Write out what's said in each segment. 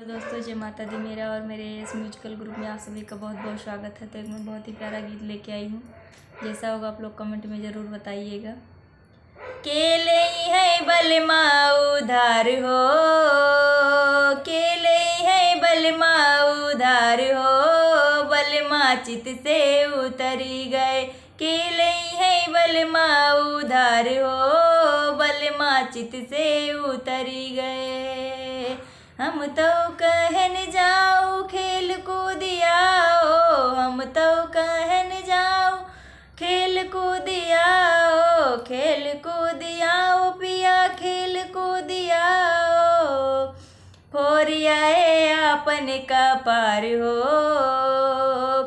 Hello दोस्तों, जय माता दी। मेरा और मेरे इस म्यूजिकल ग्रुप में आप सभी का बहुत बहुत स्वागत है। तो एक मैं बहुत ही प्यारा गीत लेके आई हूँ। जैसा होगा आप लोग कमेंट में ज़रूर बताइएगा। केले है बलमा उधार हो, केले है बलमा उधार हो, बलमा चित से उतरी गए। केले है बलमा उधार हो, बलमा चित से उतरी गए। हम तो कहन जाओ खेल कूद आओ, हम तो कहन जाओ खेल कूद आओ, खेल कूद आओ पिया खेल कूद आओ। फोरियाए आपन का पार हो,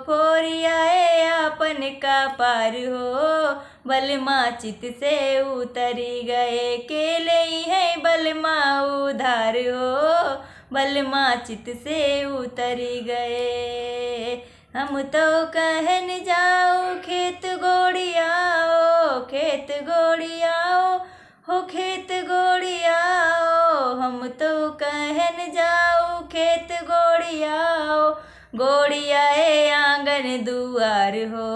फोरियाए आपन का पार हो, बलमा चित से उतरी गए। केले है बलमा उधार हो, बलमा चित से उतरी गए। हम तो कहन जाओ खेत गोड़ियाओ, खेत गोड़ियाओ हो खेत गोड़ियाओ। हम तो कहन जाओ खेत गोड़ियाओ, गोड़ियाए आंगन दुआर हो,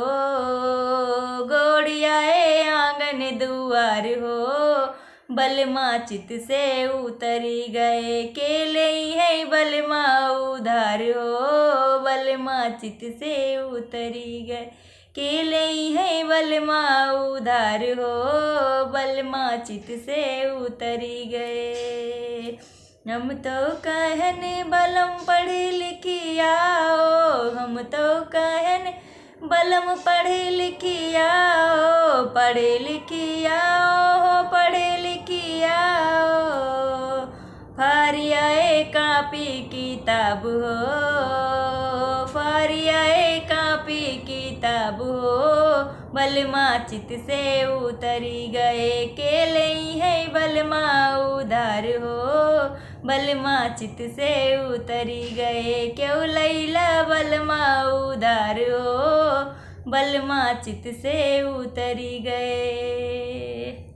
गोड़ियाए आंगन दुआर हो, बलमा चित से उतरी गए। केले है बलमा उधार हो, बलमा चित से उतरी गए। केले है बलमा उधार हो, बलमा चित से उतरी गए। हम तो कहन बलम पढ़ी लिखी आओ, हम तो कहन बलम पढ़े लिखी आओ, पढ़े लिखी आओ, पढ़े लिखी आओ। फारियाए कापी किताब हो, फारियाए कापी किताब हो, बलमा चित से उतरी गए। केले है बलमा उधार हो, बलमा चित से उतरी गए। क्यों लैला बलमा उधार हो, बलमा चित से उतरी गए।